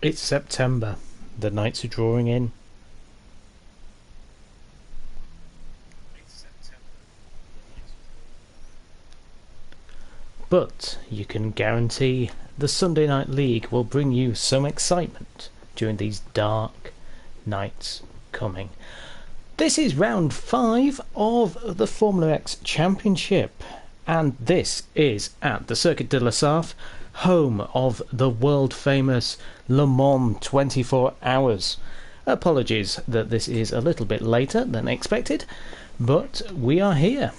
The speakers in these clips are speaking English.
It's September. The nights are drawing in. But you can guarantee the Sunday Night League will bring you some excitement during these dark nights coming. This is round 5 of the Formula X Championship, and this is at the Circuit de la Sarthe, home of the world-famous Le Mans 24 Hours. Apologies that this is a little bit later than expected, but we are here.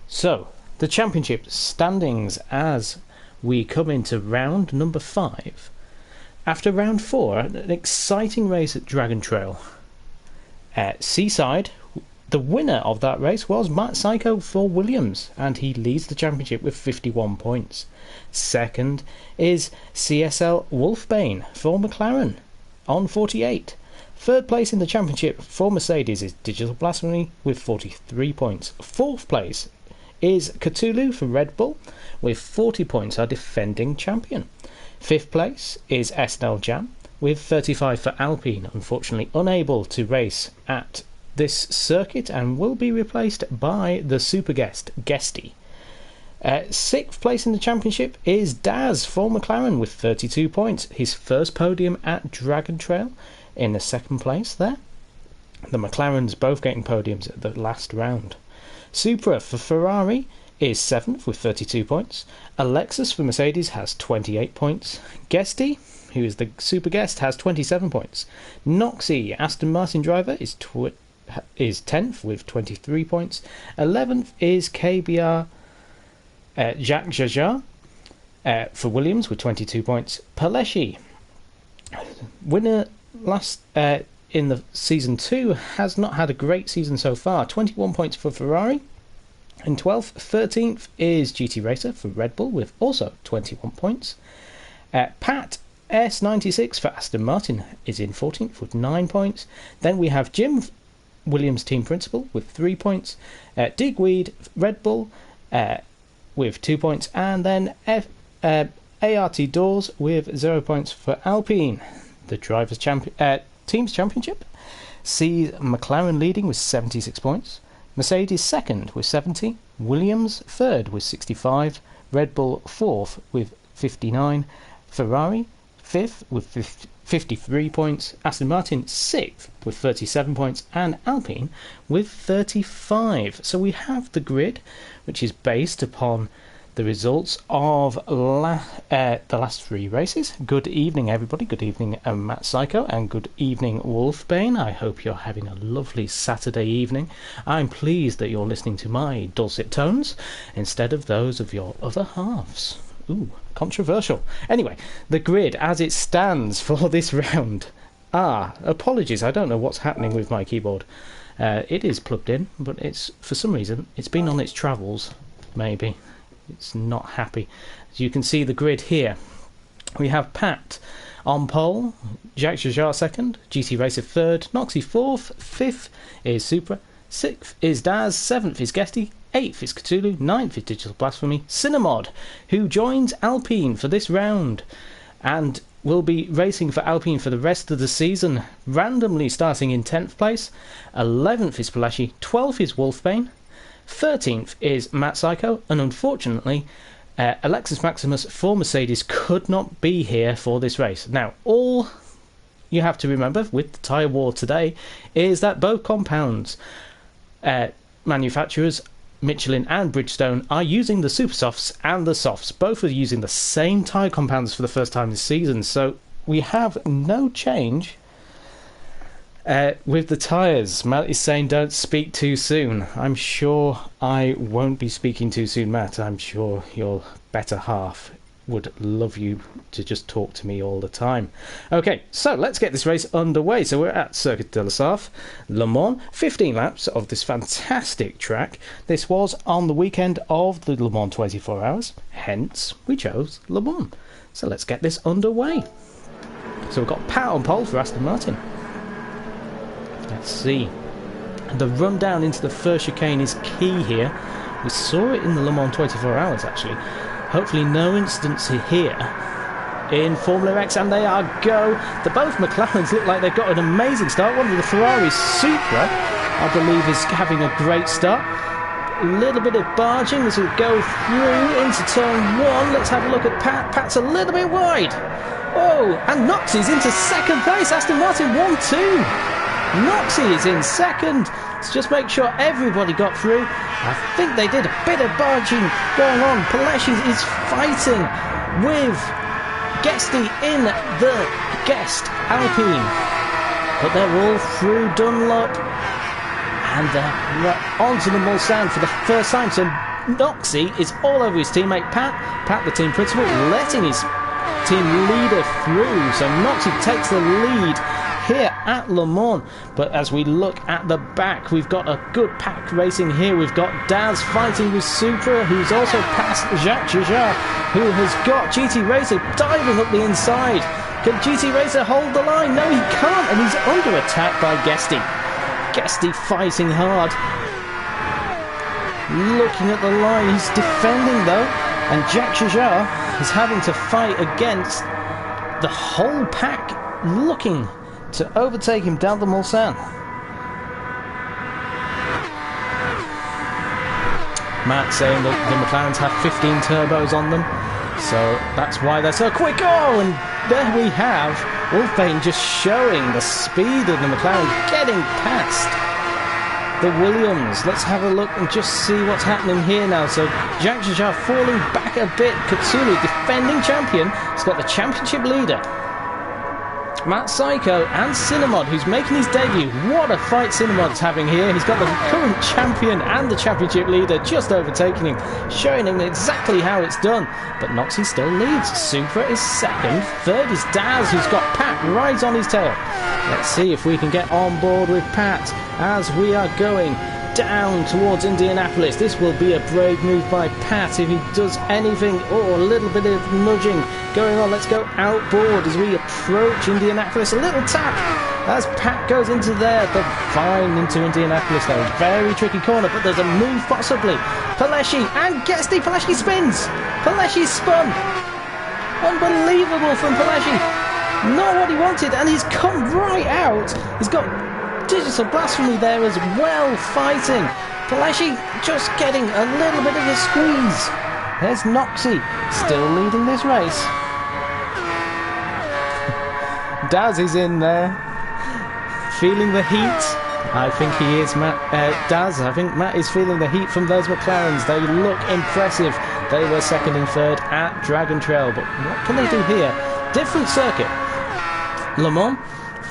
So, the championship standings as we come into round number 5. After round 4, an exciting race at Dragon Trail. At Seaside, the winner of that race was Matt Psycho for Williams, and he leads the championship with 51 points. Second is CSL Wolfbane for McLaren on 48. Third place in the championship for Mercedes is Digital Blasphemy with 43 points. Fourth place is Cthulhu for Red Bull with 40 points, our defending champion. Fifth place is SNL Jam with 35 for Alpine, unfortunately unable to race at this circuit and will be replaced by the super guesty. Sixth place in the championship is Daz for McLaren with 32 points, his first podium at Dragon Trail. In the second place there, the McLarens both getting podiums at the last round. Supra for Ferrari is 7th with 32 points. Alexis for Mercedes has 28 points. Guesty, who is the super guest, has 27 points. Noxie, Aston Martin driver, is 10th with 23 points. 11th is KBR Jacques Jajar for Williams with 22 points. Paleshi, winner last in the season 2, has not had a great season so far. 21 points for Ferrari. And 12th, 13th is GT Racer for Red Bull with also 21 points. Pat S96 for Aston Martin is in 14th with 9 points. Then we have Jim Williams team principal with 3 points. Digweed Red Bull with 2 points. And then ART Doors with 0 points for Alpine. The team's championship sees McLaren leading with 76 points. Mercedes second with 70, Williams third with 65, Red Bull fourth with 59, Ferrari fifth with 53 points, Aston Martin sixth with 37 points, and Alpine with 35. So we have the grid, which is based upon the results of the last 3 races. Good evening, everybody. Good evening, Matt Psycho, and good evening, Wolfbane. I hope you're having a lovely Saturday evening. I'm pleased that you're listening to my dulcet tones instead of those of your other halves. Ooh, controversial. Anyway, the grid as it stands for this round. Apologies, I don't know what's happening with my keyboard. It is plugged in, but it's, for some reason, it's been on its travels, maybe. It's not happy. As you can see the grid here, we have Pat on pole, Jacques Jajar second, GT Racer third, Noxie fourth, fifth is Supra, sixth is Daz, seventh is Guesty, eighth is Cthulhu, ninth is Digital Blasphemy, Cinnamod, who joins Alpine for this round and will be racing for Alpine for the rest of the season, randomly starting in 10th place. 11th is Palashi, 12th is Wolfbane, 13th is Matt Psycho, and unfortunately Alexis Maximus for Mercedes could not be here for this race. Now, all you have to remember with the tyre war today is that both compounds manufacturers, Michelin and Bridgestone, are using the super softs and the softs. Both are using the same tyre compounds for the first time this season, so we have no change with the tyres. Matt is saying don't speak too soon. I'm sure I won't be speaking too soon, Matt. I'm sure your better half would love you to just talk to me all the time. Okay, so let's get this race underway. So we're at Circuit de la Sarthe, Le Mans, 15 laps of this fantastic track. This was on the weekend of the Le Mans 24 Hours, hence we chose Le Mans. So let's get this underway. So we've got Pat on pole for Aston Martin. Let's see. The run down into the first chicane is key here. We saw it in the Le Mans 24 Hours actually. Hopefully no incidents here in Formula X, and they are go. Both McLarens look like they've got an amazing start. One of the Ferraris, Supra, I believe, is having a great start. A little bit of barging as we go through into turn 1. Let's have a look at Pat. Pat's a little bit wide. Oh, and Noxie's into second place. Aston Martin 1-2. Noxie is in second. Let's just make sure everybody got through. I think they did a bit of barging going on. Paleschi is fighting with Guesty in the Guest Alpine. But they're all through Dunlop. And they're onto the Mulsanne for the first time. So Noxie is all over his teammate Pat. Pat, the team principal, letting his team leader through. So Noxie takes the lead here at Le Mans. But as we look at the back, we've got a good pack racing here. We've got Daz fighting with Supra, who's also passed Jacques Jajar, who has got GT Racer diving up the inside. Can GT Racer hold the line? No, he can't, and he's under attack by Guesty. Guesty fighting hard. Looking at the line, he's defending though, and Jacques Jajar is having to fight against the whole pack, looking to overtake him down the Mulsanne. Matt saying that the McLarens have 15 turbos on them, so that's why they're so quick. Oh, and there we have Wolfbane just showing the speed of the McLaren, getting past the Williams. Let's have a look and just see what's happening here now. So Jacques Jajar falling back a bit. Cthulhu, defending champion, has got the championship leader, Matt Psycho, and Cinnamon, who's making his debut. What a fight Cinnamon's having here. He's got the current champion and the championship leader just overtaking him, showing him exactly how it's done. But Noxie still leads. Supra is second. Third is Daz, who's got Pat right on his tail. Let's see if we can get on board with Pat as we are going down towards Indianapolis. This will be a brave move by Pat if he does anything. Oh, a little bit of nudging going on. Let's go outboard as we approach Indianapolis. A little tap as Pat goes into there, but fine into Indianapolis though. Very tricky corner, but there's a move possibly. Paleschi and Guesty. Paleschi spins. Paleschi spun. Unbelievable from Paleschi. Not what he wanted, and he's come right out. He's got Digital Blasphemy there as well, fighting. Paleschi just getting a little bit of a squeeze. There's Noxie, still leading this race. Daz is in there, feeling the heat. I think he is, Daz. I think Matt is feeling the heat from those McLarens. They look impressive. They were second and third at Dragon Trail, but what can they do here? Different circuit. Le Mans,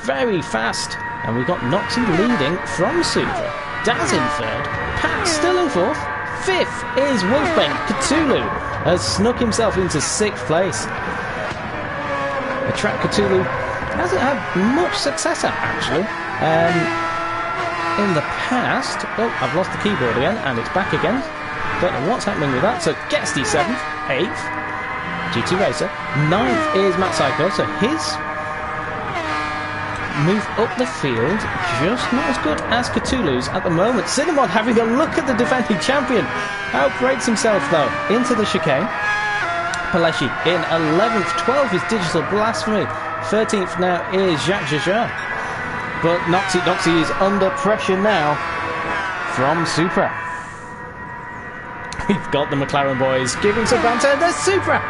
very fast. And we've got Noxie leading from Supra. Daz in third. Pat still in fourth. Fifth is Wolfbane. Cthulhu has snuck himself into sixth place. A track Cthulhu hasn't had much success at, actually. In the past... Oh, I've lost the keyboard again, and it's back again. Don't know what's happening with that. So Guesty 7th. 8th, GT Racer. 9th is Matt Psycho. So his move up the field, just not as good as Cthulhu's at the moment. Cinnamon having a look at the defending champion. Outbreaks himself though, into the chicane. Paleschi in 11th, 12th is Digital Blasphemy. 13th now is Jacques Jajar. But Noxie is under pressure now from Supra. We've got the McLaren boys giving some banter. There's Supra!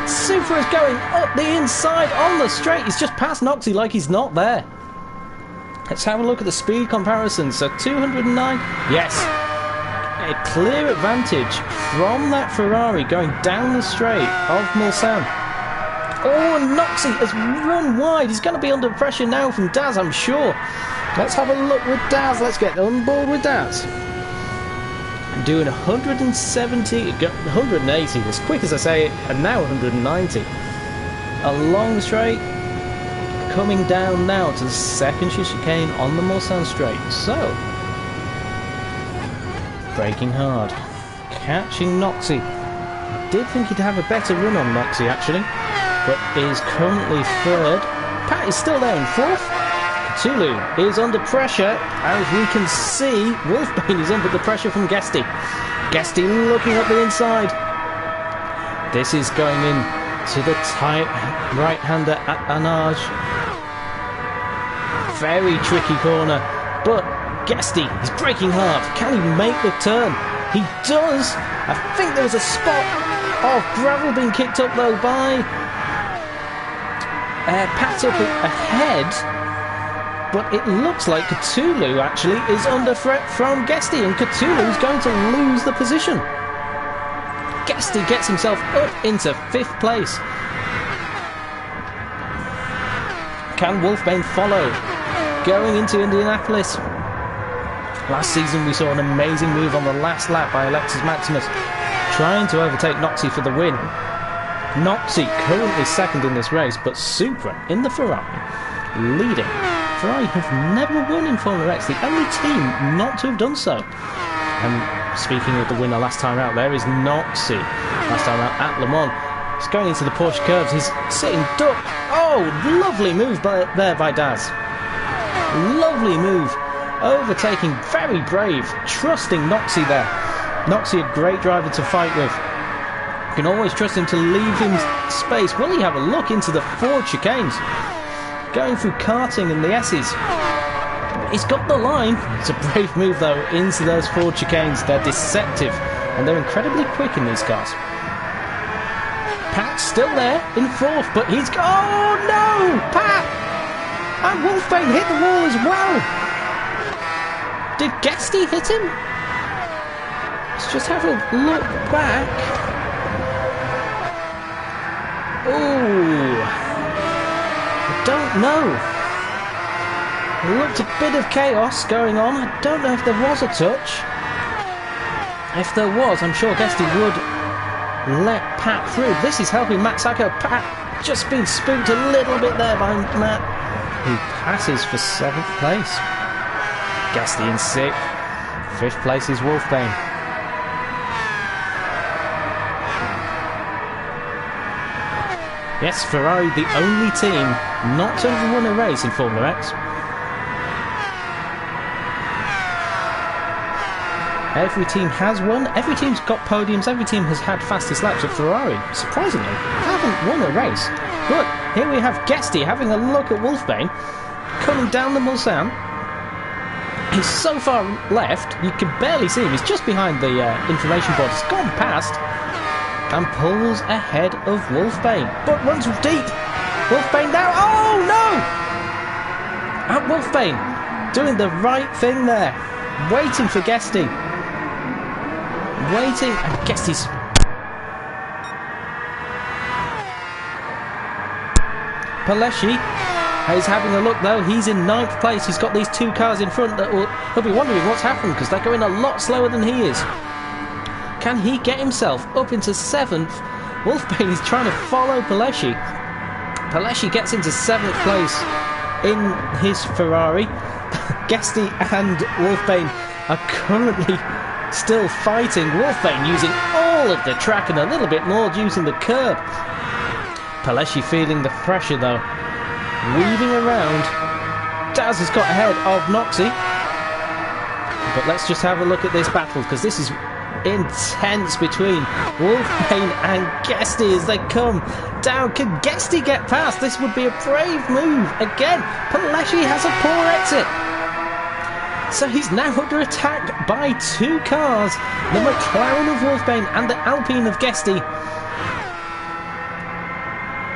Supra is going up the inside on the straight. He's just passed Noxie like he's not there. Let's have a look at the speed comparison. So 209. Yes. A clear advantage from that Ferrari going down the straight of Mulsanne. Oh, and Noxie has run wide. He's going to be under pressure now from Daz, I'm sure. Let's have a look with Daz. Let's get on board with Daz. Doing 170, 180 as quick as I say it, and now 190. A long straight, coming down now to the second chicane on the Mulsanne straight. So, braking hard, catching Noxie. Did think he'd have a better run on Noxie actually, but is currently third. Pat is still there in fourth. Cthulhu is under pressure, as we can see. Wolfbane is under the pressure from Guesty. Guesty looking up the inside. This is going in to the tight right-hander at Anage. Very tricky corner, but Guesty is braking hard. Can he make the turn? He does. I think there was a spot of gravel being kicked up though by Pat up ahead, but it looks like Cthulhu actually is under threat from Guesty, and Cthulhu is going to lose the position. Guesty gets himself up into 5th place. Can Wolfbane follow? Going into Indianapolis. Last season we saw an amazing move on the last lap by Alexis Maximus, trying to overtake Noxie for the win. Noxie currently 2nd in this race, but Supra in the Ferrari leading. Ferrari have never won in Formula X, the only team not to have done so. And speaking of the winner last time out, there is Noxie. Last time out at Le Mans. He's going into the Porsche curves, he's sitting duck. Oh, lovely move there by Daz. Lovely move. Overtaking, very brave, trusting Noxie there. Noxie a great driver to fight with. You can always trust him to leave him space. Will he have a look into the Ford chicanes? Going through karting and the S's. He's got the line. It's a brave move though into those Ford chicanes. They're deceptive and they're incredibly quick in these cars. Pat's still there in 4th, but he's... Oh no! Pat! And Wolfbane hit the wall as well. Did Guesty hit him? Let's just have a look back. Ooh. I don't know. It looked a bit of chaos going on. I don't know if there was a touch. If there was, I'm sure Guesty would let Pat through. This is helping Matt Sacco. Pat just been spooked a little bit there by Matt, who passes for 7th place. Guesty in 6th. 5th place is Wolfbane. Yes, Ferrari the only team not to have won a race in Formula X. Every team has won, every team's got podiums, every team has had fastest laps, but Ferrari, surprisingly, haven't won a race. But here we have Guesty having a look at Wolfbane, coming down the Mulsanne. He's so far left, you can barely see him. He's just behind the information board. He's gone past and pulls ahead of Wolfbane, but runs deep. Wolfbane now. Oh no! And Wolfbane doing the right thing there, waiting for Guesty. Waiting, and Guesty's... Paleschi is having a look though. He's in 9th place. He's got these 2 cars in front that he'll be wondering what's happened because they're going a lot slower than he is. Can he get himself up into 7th? Wolfbane is trying to follow Paleschi. Paleschi gets into 7th place in his Ferrari. Guesty and Wolfbane are currently still fighting. Wolfbane using all of the track and a little bit more using the curb. Paleschi feeling the pressure though. Weaving around. Daz has got ahead of Noxie. But let's just have a look at this battle because this is intense between Wolfbane and Guesty as they come down. Can Guesty get past? This would be a brave move. Again, Paleschi has a poor exit. So he's now under attack by 2 cars. The McLaren of Wolfbane and the Alpine of Guesty.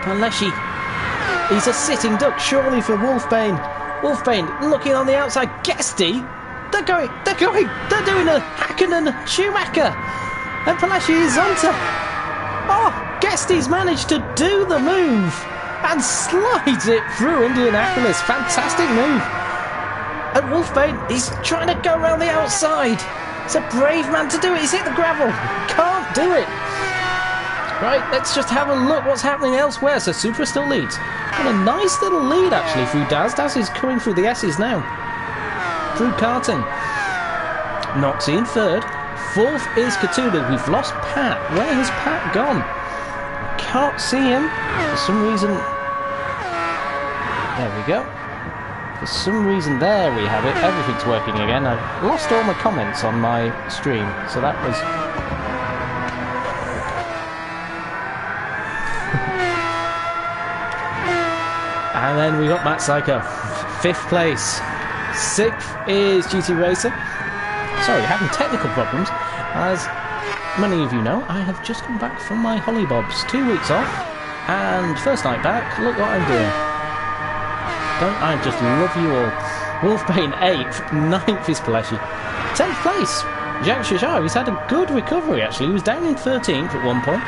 Paleschi, he's a sitting duck surely for Wolfbane. Wolfbane looking on the outside. Guesty, they're doing a Hakkinen Schumacher. And Paleschi is onto... Oh, Guesty's managed to do the move and slides it through Indianapolis. Fantastic move. And Wolfbane, he's trying to go around the outside. It's a brave man to do it. He's hit the gravel. Can't do it. Right, let's just have a look what's happening elsewhere. So Supra still leads. And a nice little lead actually through Daz. Daz is coming through the S's now. Through karting. Noxie in 3rd. 4th is Cthulhu. We've lost Pat. Where has Pat gone? Can't see him. For some reason... There we go. For some reason, there we have it. Everything's working again. I've lost all my comments on my stream, so that was... And then we got Matt Psycho, 5th place. 6th is GT Racer. Sorry, having technical problems. As many of you know, I have just come back from my hollybobs. 2 weeks off, and first night back, look what I'm doing. Don't I just love you all. Wolfbane 8th, 9th is Paleshi. 10th place, Jack Shashar. He's had a good recovery actually. He was down in 13th at one point.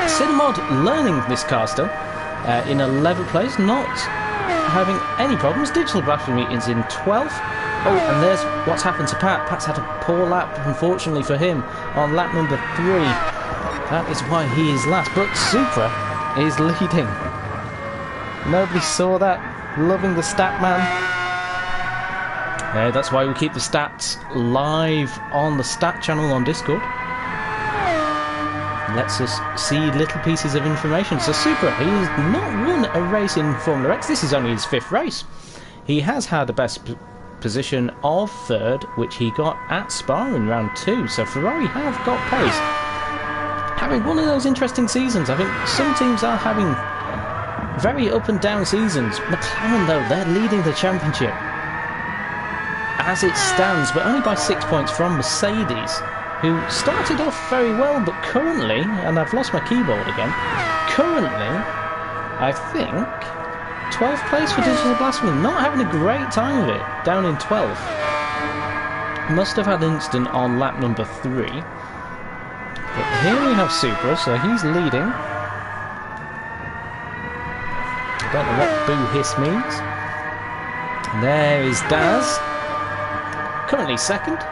Cinemod learning this car still. In 11th place, not having any problems. Digital Blasphemy is in 12th. Oh, and there's what's happened to Pat. Pat's had a poor lap, unfortunately for him, on lap number 3. That is why he is last. But Supra is leading. Nobody saw that. Loving the stat man. That's why we keep the stats live on the stat channel on Discord. Lets us see little pieces of information. So Supra, he has not won a race in Formula X. This is only his 5th race. He has had a best position of 3rd, which he got at Spa in round 2. So Ferrari have got pace. Having one of those interesting seasons. I think some teams are having very up and down seasons. McLaren, though, they're leading the championship as it stands, but only by 6 points from Mercedes, who started off very well, but currently, and I've lost my keyboard again, currently, I think, 12th place for Digital Blasphemy, not having a great time of it, down in 12th. Must have had an incident on lap number 3. But here we have Supra, so he's leading. I don't know what boo hiss means. And there is Daz, currently 2nd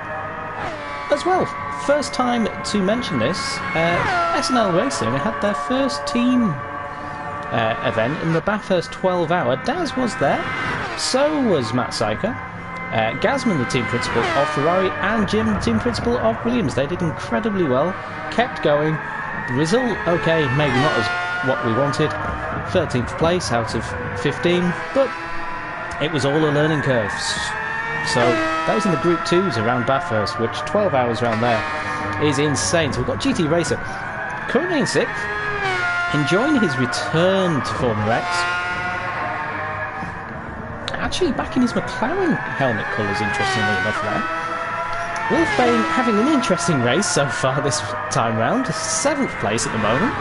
as well. First time to mention this, SNL Racing had their first team event in the Bathurst 12 hour. Daz was there, so was Matt Psycho, Gazman, the team principal of Ferrari, and Jim, the team principal of Williams. They did incredibly well, kept going. The result, okay, maybe not as what we wanted, 13th place out of 15, but it was all a learning curve. So those in the Group 2s around Bathurst, which 12 hours around there is insane. So we've got GT Racer currently in 6th, enjoying his return to Formula X. Actually back in his McLaren helmet colours, interestingly enough there. Wolfbane having an interesting race so far this time round. 7th place at the moment.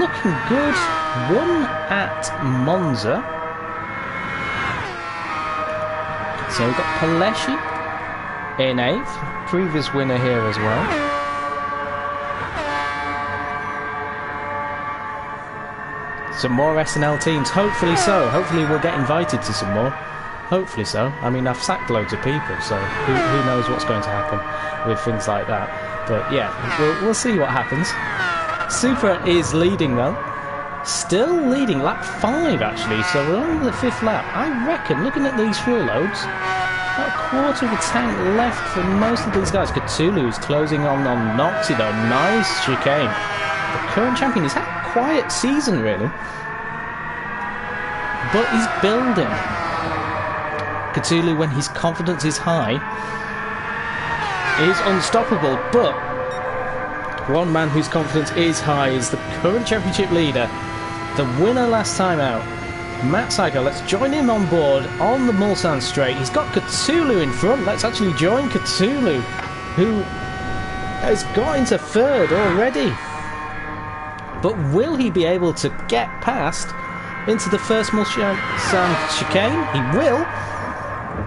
Looking good. Won at Monza. So we've got Paleshi in 8th, previous winner here as well. Some more SNL teams, hopefully so. Hopefully we'll get invited to some more. Hopefully so. I mean, I've sacked loads of people, so who knows what's going to happen with things like that. But yeah, we'll see what happens. Supra is leading though. Still leading, lap 5 actually, so we're on the 5th lap. I reckon, looking at these fuel loads, about a quarter of a tank left for most of these guys. Cthulhu's closing on Noxie though, nice chicane. The current champion, he's had a quiet season really, but he's building. Cthulhu, when his confidence is high, is unstoppable, but one man whose confidence is high is the current championship leader, the winner last time out, Matt Psycho. Let's join him on board on the Mulsanne straight. He's got Cthulhu in front. Let's actually join Cthulhu, who has got into 3rd already. But will he be able to get past into the first Mulsanne chicane? He will.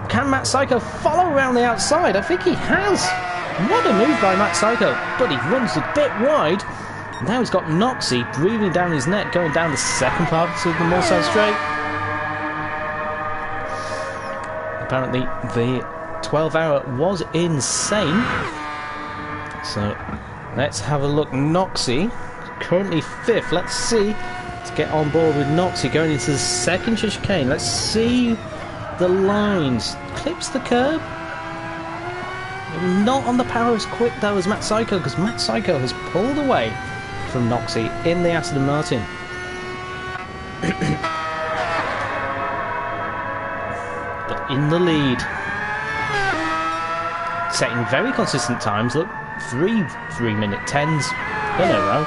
Can Matt Psycho follow around the outside? I think he has. What a move by Matt Psycho, but he runs a bit wide. Now he's got Noxie breathing down his neck, going down the second part of the Mulsanne straight. Apparently the 12 hour was insane. So let's have a look. Noxie, currently 5th. Let's see. Let's get on board with Noxie going into the second chicane. Let's see the lines. Clips the curb. Not on the power as quick though as Matt Psycho, because Matt Psycho has pulled away from Noxie in the Aston Martin. But in the lead, setting very consistent times. Look, 3 minute 10s in a row.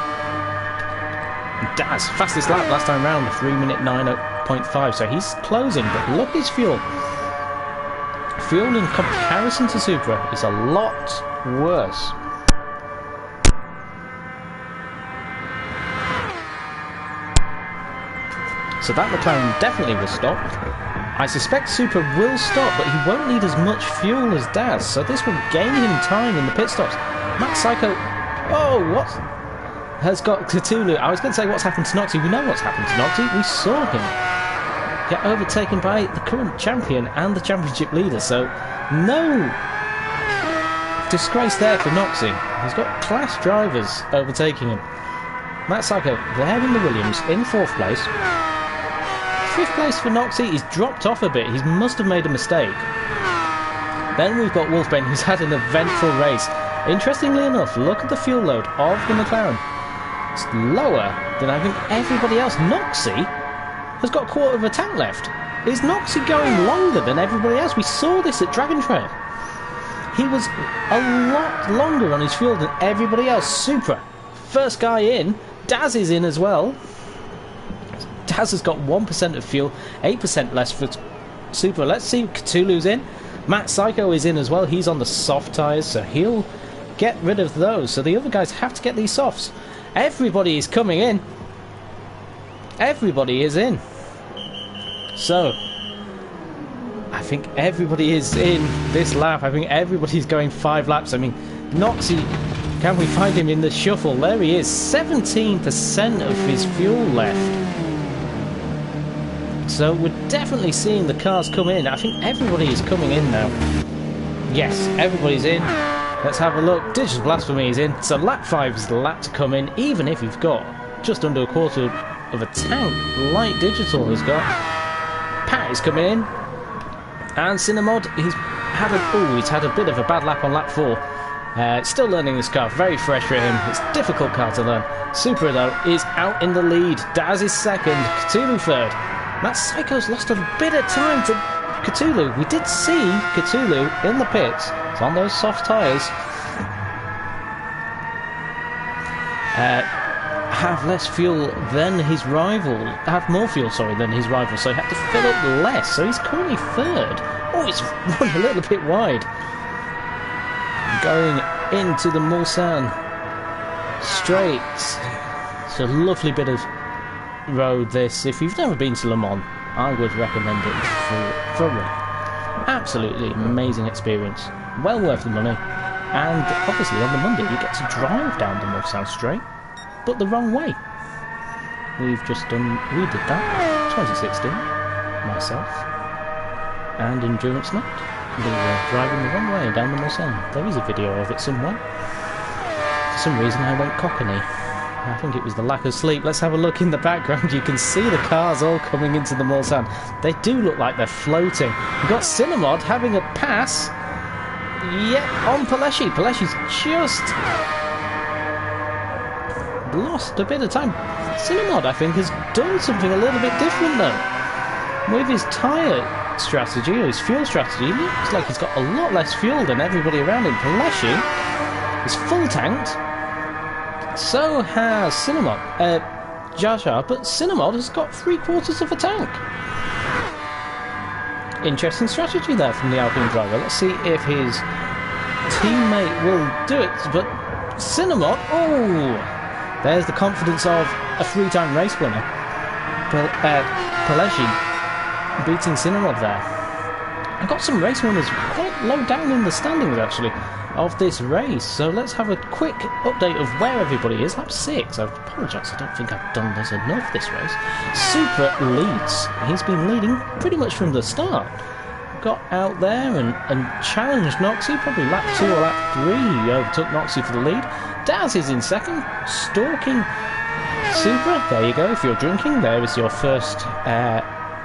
Daz, fastest lap last time round, 3 minute 9.5, so he's closing, but look his fuel. Fuel in comparison to Supra is a lot worse. So that McLaren definitely will stop. I suspect Supra will stop, but he won't need as much fuel as Daz, so this will gain him time in the pit stops. Matt Psycho... Oh, what? Has got Cthulhu. I was going to say what's happened to Noxie. We know what's happened to Noxie. We saw him get overtaken by the current champion and the championship leader, so no disgrace there for Noxie. He's got class drivers overtaking him. Matt Psycho there in the Williams in 4th place. 5th place for Noxie. He's dropped off a bit. He must have made a mistake. Then we've got Wolfbane, who's had an eventful race. Interestingly enough, look at the fuel load of the McLaren. It's lower than I think everybody else. Noxie has got a quarter of a tank left. Is Noxie going longer than everybody else? We saw this at Dragon Trail. He was a lot longer on his fuel than everybody else. Supra, first guy in. Daz is in as well. Daz has got 1% of fuel, 8% less for Supra. Let's see, Cthulhu's in. Matt Psycho is in as well. He's on the soft tyres, so he'll get rid of those. So the other guys have to get these softs. Everybody is coming in. Everybody is in. So I think everybody is in this lap. I think everybody's going 5 laps. I mean, Noxie, can we find him in the shuffle? There he is. 17% of his fuel left. So we're definitely seeing the cars come in. I think everybody is coming in now. Yes, everybody's in. Let's have a look. Digital Blasphemy is in. So lap 5 is the lap to come in, even if you've got just under a quarter of a tank, like Digital has got. Pat is coming in. And Cinemod, he's had a bit of a bad lap on lap 4. Still learning this car, very fresh for him. It's a difficult car to learn. Supra, though, is out in the lead. Daz is second, Cthulhu third. Matt Psycho's lost a bit of time to Cthulhu. We did see Cthulhu in the pits. It's on those soft tyres. Have less fuel than his rival. Have more fuel, sorry, than his rival. So he had to fill up less. So he's currently third. Oh, it's run a little bit wide. Going into the Mulsanne straight. It's a lovely bit of road, this. If you've never been to Le Mans, I would recommend it thoroughly. Absolutely amazing experience. Well worth the money. And obviously on the Monday you get to drive down the Mulsanne straight, but the wrong way. We did that 2016, myself and Endurance Night. We were driving the wrong way down the Mulsanne. There is a video of it somewhere. For some reason I went Cockney. I think it was the lack of sleep. Let's have a look in the background. You can see the cars all coming into the Mulsanne. They do look like they're floating. We've got Cinemod having a pass. Yep, on Paleshi. Paleshi's just lost a bit of time. Cinemod, I think, has done something a little bit different, though. With his tyre strategy, or his fuel strategy, it looks like he's got a lot less fuel than everybody around him. Paleshi is full tanked. So has Cinemod, Jar Jar, but Cinemod has got 3/4 of a tank. Interesting strategy there from the Alpine driver. Let's see if his teammate will do it. But Cinemod, oh, there's the confidence of a 3-time race winner. Paleshi beating Cinemod there. I've got some race winners quite low down in the standings, actually, of this race. So let's have a quick update of where everybody is. Lap 6. I apologise, I don't think I've done this enough this race. Supra leads. He's been leading pretty much from the start. Got out there and challenged Noxie. Probably lap 2 or lap 3 he overtook Noxie for the lead. Daz is in second, stalking Supra. There you go. If you're drinking, there is your first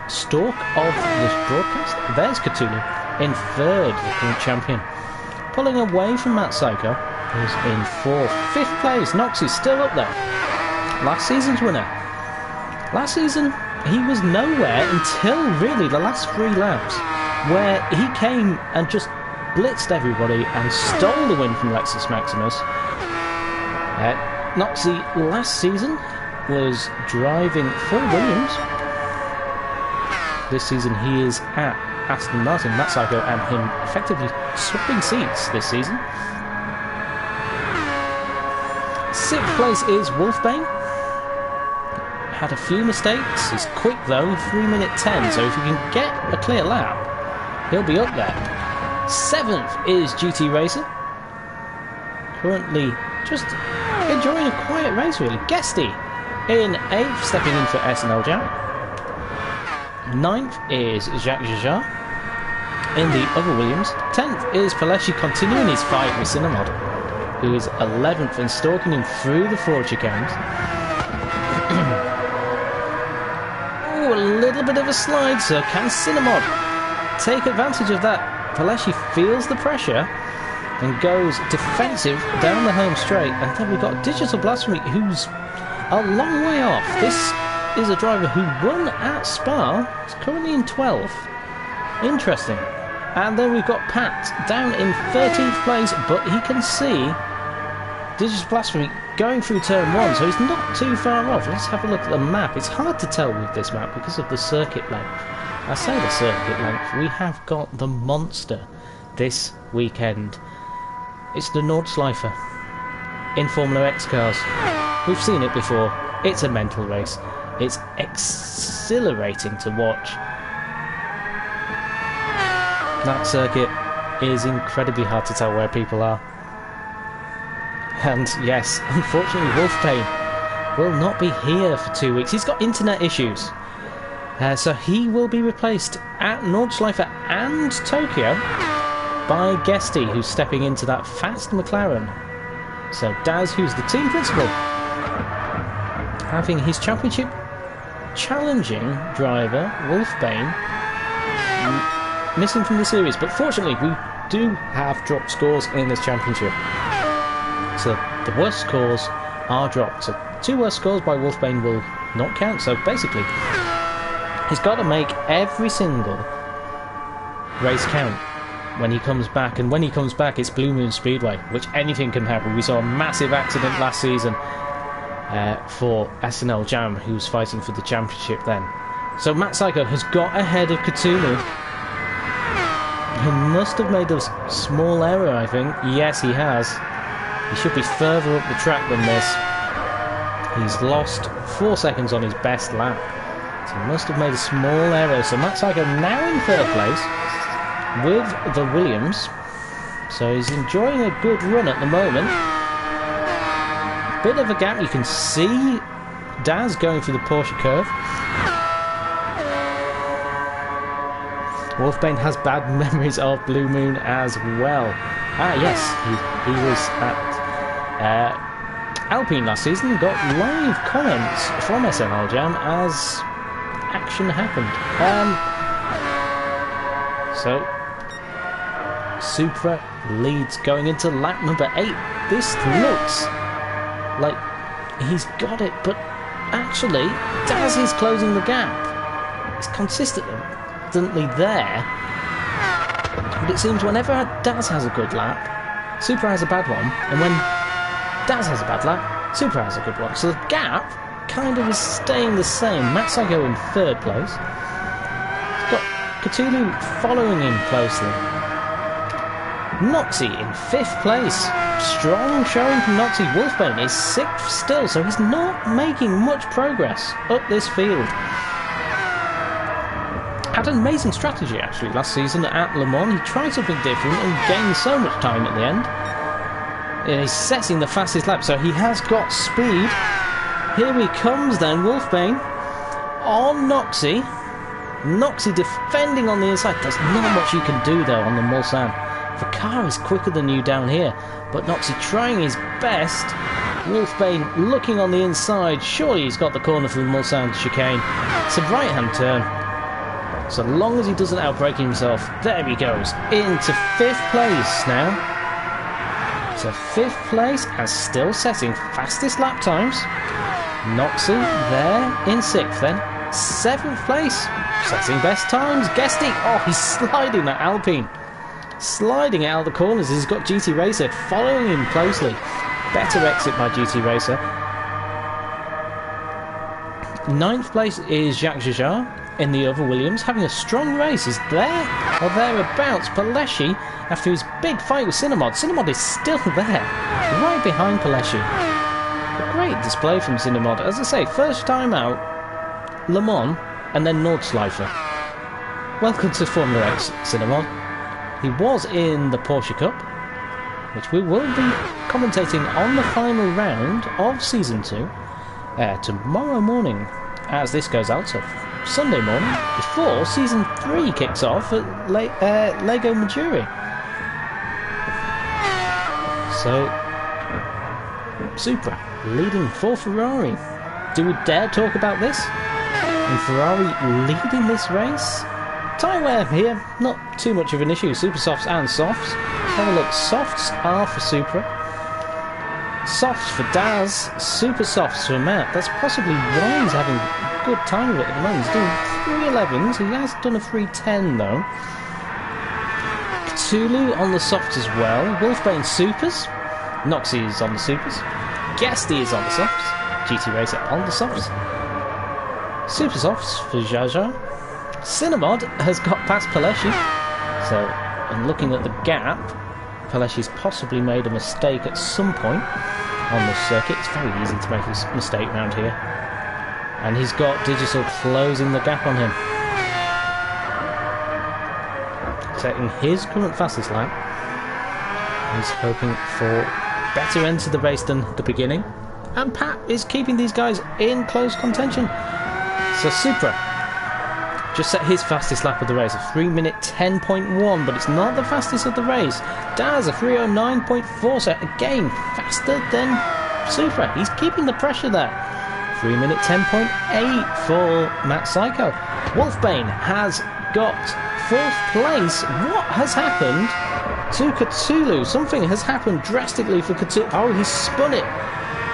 stalk of this broadcast. There's Cthulhu in third, the current champion. Pulling away from Matt Psycho, who's in 4th. 5th place, Noxie's still up there. Last season's winner. Last season, he was nowhere until really the last 3 laps, where he came and just blitzed everybody and stole the win from Lexus Maximus. Noxie last season was driving for Williams. This season he is at Aston Martin. Matt Psycho and him effectively swapping seats this season. 6th place is Wolfbane. Had a few mistakes. He's quick though, 3 minute 10, so if he can get a clear lap, he'll be up there. 7th is GT Racer. Currently just enjoying a quiet race really. Guesty in 8th, stepping in for SNL Jam. 9th is Jacques Jajar in the other Williams. 10th is Paleshi continuing his fight with Cinnamod, who is 11th and stalking him through the Ford chicanes. Ooh, a little bit of a slide, so can Cinnamod take advantage of that? Paleshi feels the pressure and goes defensive down the home straight, and then we've got Digital Blasphemy, who's a long way off. This is a driver who won at Spa. He's currently in 12th. Interesting. And then we've got Pat down in 13th place, but he can see Digital Blasphemy going through turn 1, so he's not too far off. Let's have a look at the map. It's hard to tell with this map because of the circuit length. I say the circuit length. We have got the monster this weekend. It's the Nordschleife in Formula X cars. We've seen it before. It's a mental race. It's exhilarating to watch. That circuit is incredibly hard to tell where people are. And yes, unfortunately Wolfbane will not be here for 2 weeks. He's got internet issues. So he will be replaced at Nordschleife and Tokyo by Guesty, who's stepping into that fast McLaren. So Daz, who's the team principal, having his championship challenging driver, Wolfbane, missing from the series. But fortunately, we do have dropped scores in this championship. So the worst scores are dropped. So 2 worst scores by Wolfbane will not count. So basically, he's got to make every single race count when he comes back, and when he comes back it's Blue Moon Speedway, which anything can happen. We saw a massive accident last season for SNL Jam, who's fighting for the championship then. So Matt Psycho has got ahead of Cthulhu. He must have made a small error, I think. Yes, he has. He should be further up the track than this. He's lost 4 seconds on his best lap. So he must have made a small error. So Matt Psycho now in 3rd place with the Williams. So he's enjoying a good run at the moment. Bit of a gap. You can see Daz going through the Porsche curve. Wolfbane has bad memories of Blue Moon as well. Ah yes, he was at Alpine last season. Got live comments from SNL Jam as action happened. So Supra leads going into lap number 8. This looks like he's got it, but actually Daz is closing the gap. It's consistently there, but it seems whenever Daz has a good lap, Supra has a bad one, and when Daz has a bad lap, Supra has a good one. So the gap kind of is staying the same. Matt Psycho in 3rd place. He's got Cthulhu following him closely. Noxie in 5th place. Strong showing from Noxie. Wolfbane is 6th still, so he's not making much progress up this field. Had an amazing strategy actually last season at Le Mans. He tried something different and gained so much time at the end. And he's setting the fastest lap, so he has got speed. Here he comes then, Wolfbane on Noxie. Noxie defending on the inside. There's not much you can do though on the Mulsanne. The car is quicker than you down here, but Noxie trying his best. Wolfbane looking on the inside. Surely he's got the corner for the Mulsanne chicane. It's a right-hand turn. So long as he doesn't outbrake himself. There he goes. Into 5th place now. So 5th place and still setting fastest lap times. Noxie there in 6th then. 7th place. Setting best times. Guesty. Oh, he's sliding that Alpine. Sliding out of the corners. He's got GT Racer following him closely. Better exit by GT Racer. Ninth place is Jacques Jajar in the other Williams, having a strong race. Is there or thereabouts. Paleshi, after his big fight with Cinnamod. Cinnamod is still there, right behind Paleshi. A great display from Cinnamod. As I say, first time out, Le Mans, and then Nordschleife. Welcome to Formula X, Cinnamod. He was in the Porsche Cup, which we will be commentating on the final round of Season 2 tomorrow morning, as this goes out, so Sunday morning, before Season 3 kicks off at Lego Maggiore. So, Supra, leading for Ferrari. Do we dare talk about this? And Ferrari leading this race? Tyre wear here, not too much of an issue. Super softs and softs. Have a look, softs are for Supra. Softs for Daz, super softs for Matt. That's possibly why he's having a good time of it at the moment. He's doing 3.11s. He has done a 3.10 though. Cthulhu on the softs as well. Wolfbane supers. Noxie is on the supers. Gasty is on the softs. GT Racer on the softs. Super softs for Jaja. Cinnamod has got past Paleshi. So, and looking at the gap, Paleshi's possibly made a mistake at some point on the circuit. It's very easy to make a mistake around here. And he's got Digital closing the gap on him. Setting his current fastest lap. He's hoping for better end to the race than the beginning. And Pat is keeping these guys in close contention. So Supra just set his fastest lap of the race, a 3-minute 10.1, but it's not the fastest of the race. Daz, a 3:09.4 set, again, faster than Supra. He's keeping the pressure there. 3-minute 10.8 for Matt Psycho. Wolfbane has got 4th place. What has happened to Cthulhu? Something has happened drastically for Cthulhu. Oh, he's spun it.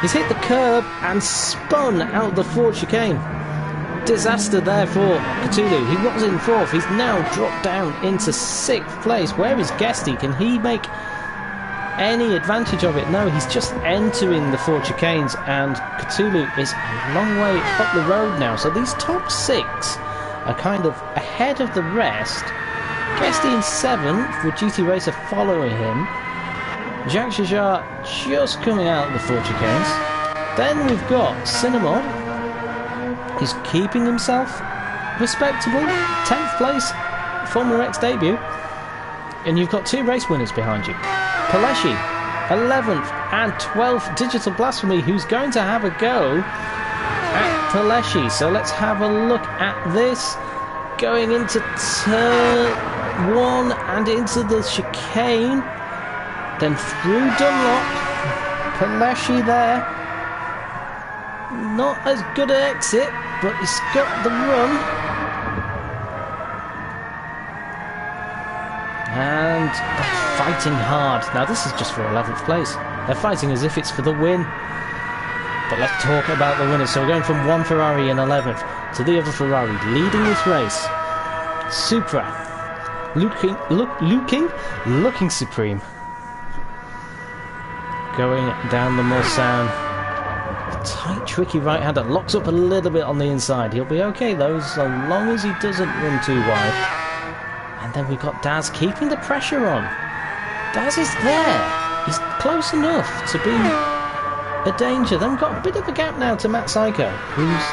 He's hit the curb and spun out the Ford chicane. Disaster there for Cthulhu. He was in 4th. He's now dropped down into 6th place. Where is Guesty? Can he make any advantage of it? No, he's just entering the 4 chicanes, and Cthulhu is a long way up the road now. So these top 6 are kind of ahead of the rest. Guesty in 7th, with GT Racer following him. Jacques Jajar just coming out of the 4 chicanes. Then we've got Cinnamod. He's keeping himself respectable. 10th place, Formula X debut. And you've got 2 race winners behind you. Paleshi, 11th and 12th. Digital Blasphemy, who's going to have a go at Paleshi. So let's have a look at this. Going into turn 1 and into the chicane. Then through Dunlop. Paleshi there. Not as good an exit, but he's got the run. And they're fighting hard. Now this is just for 11th place. They're fighting as if it's for the win. But let's talk about the winners. So we're going from one Ferrari in 11th to the other Ferrari leading this race. Supra. Looking supreme. Going down the Mulsanne. Tight, tricky right-hander. Locks up a little bit on the inside. He'll be okay, though, so long as he doesn't run too wide. And then we've got Daz keeping the pressure on. Daz is there. He's close enough to be a danger. Then we've got a bit of a gap now to Matt Psycho, who's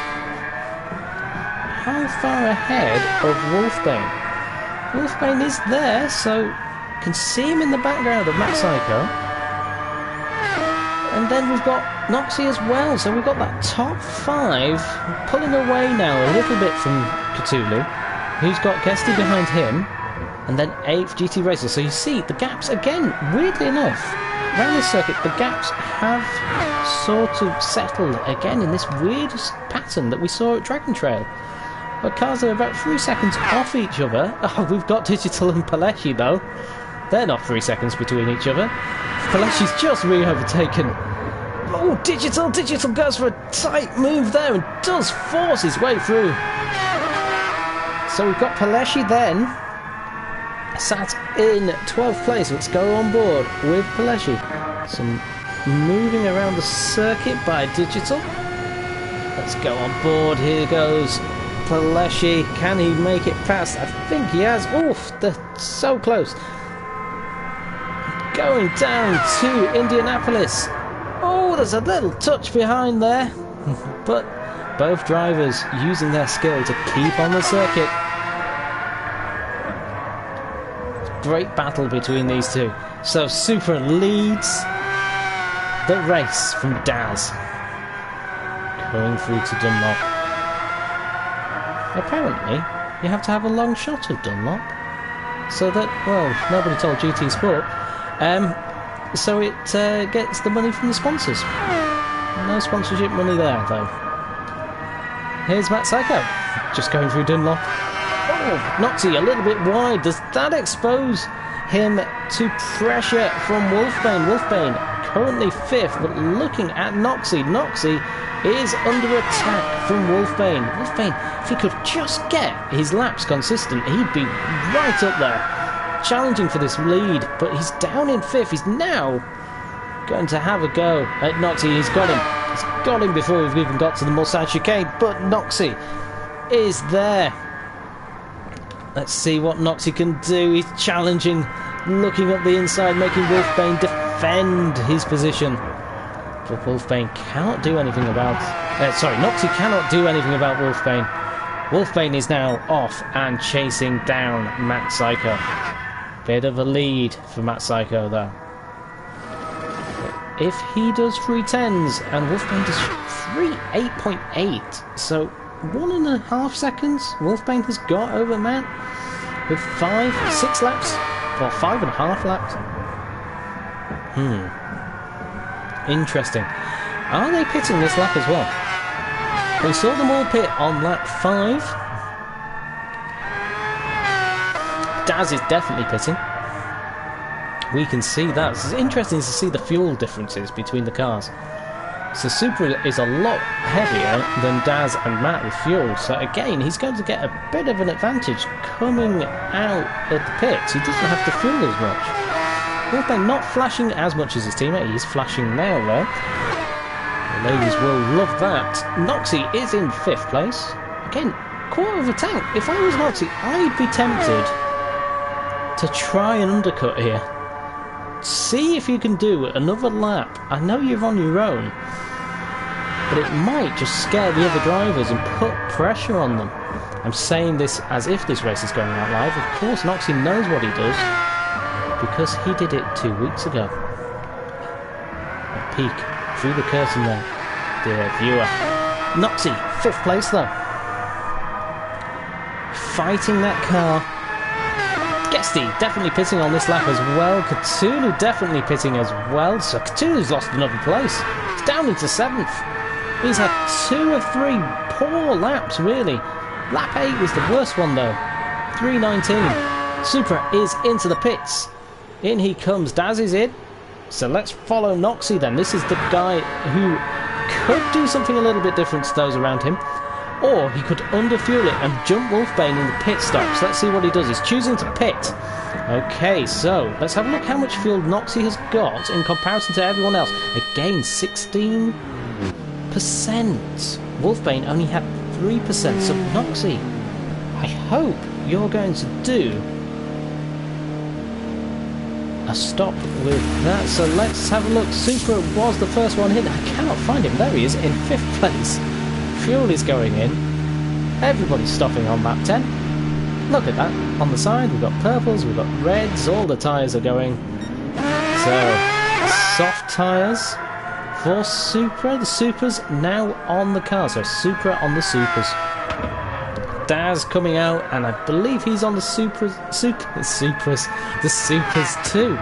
how far ahead of Wolfbane. Wolfbane is there, so can see him in the background of Matt Psycho. And then we've got Noxie as well, so we've got that top 5 pulling away now a little bit from Cthulhu, who's got Guesty behind him, and then 8th GT Racer. So you see, the gaps, again, weirdly enough, around this circuit, the gaps have sort of settled again in this weird pattern that we saw at Dragon Trail. But cars are about 3 seconds off each other. Oh, we've got Digital and Paleshi, though. They're not 3 seconds between each other. Paleshi's just re-overtaken. Oh, Digital goes for a tight move there and does force his way through. So we've got Paleshi then, sat in 12th place. Let's go on board with Paleshi. Some moving around the circuit by Digital. Let's go on board. Here goes Paleshi. Can he make it past? I think he has. Oof, they're so close. Going down to Indianapolis. Oh, there's a little touch behind there. But both drivers using their skill to keep on the circuit. Great battle between these two. So Supra leads the race from Daz. Going through to Dunlop. Apparently, you have to have a long shot of Dunlop. So that, well, nobody told GT Sport. So it gets the money from the sponsors. No sponsorship money there, though. Here's Matt Psycho, just going through Dunlop. Oh, Noxie a little bit wide. Does that expose him to pressure from Wolfbane? Wolfbane currently 5th, but looking at Noxie. Noxie is under attack from Wolfbane. Wolfbane, if he could just get his laps consistent, he'd be right up there, challenging for this lead, but he's down in 5th. He's now going to have a go at Noxie. He's got him. He's got him before we've even got to the Mulsanne chicane, but Noxie is there. Let's see what Noxie can do. He's challenging, looking up the inside, making Wolfbane defend his position. But Wolfbane cannot do anything about... Noxie cannot do anything about Wolfbane. Wolfbane is now off and chasing down Matt Psycho. Bit of a lead for Matt Psycho, though. If he does 3.10s and Wolfbane does 3.8.8, so 1.5 seconds Wolfbane has got over Matt with 6 laps, or 5.5 laps. Interesting. Are they pitting this lap as well? We saw them all pit on lap 5. Daz is definitely pitting. We can see that. It's interesting to see the fuel differences between the cars. So Supra is a lot heavier than Daz and Matt with fuel. So again, he's going to get a bit of an advantage coming out of the pits. He doesn't have to fuel as much. Wolfbane not flashing as much as his teammate. He's flashing now, though. The ladies will love that. Noxie is in 5th place. Again, quarter of a tank. If I was Noxie, I'd be tempted to try an undercut here. See if you can do another lap. I know you're on your own, but it might just scare the other drivers and put pressure on them. I'm saying this as if this race is going out live. Of course, Noxie knows what he does, because he did it 2 weeks ago. A peek through the curtain there, dear viewer. Noxie, 5th place though. Fighting that car. Guesty definitely pitting on this lap as well. Cthulhu definitely pitting as well. So Cthulhu's lost another place. He's down into 7th. He's had 2 of 3 poor laps, really. Lap 8 was the worst one, though. 3.19. Supra is into the pits. In he comes. Daz is in. So let's follow Noxie then. This is the guy who could do something a little bit different to those around him. Or he could underfuel it and jump Wolfbane in the pit stops. Let's see what he does. He's choosing to pit. Okay, so let's have a look how much fuel Noxie has got in comparison to everyone else. Again, 16%. Wolfbane only had 3%. So Noxie, I hope you're going to do a stop with that. So let's have a look. Supra was the first one in. I cannot find him. There he is in 5th place. Fuel is going in. Everybody's stopping on lap 10. Look at that. On the side, we've got purples, we've got reds, all the tyres are going. So, soft tyres for Supra. The Supra's now on the car. So, Supra on the Supras. Daz coming out, and I believe he's on the Supras too.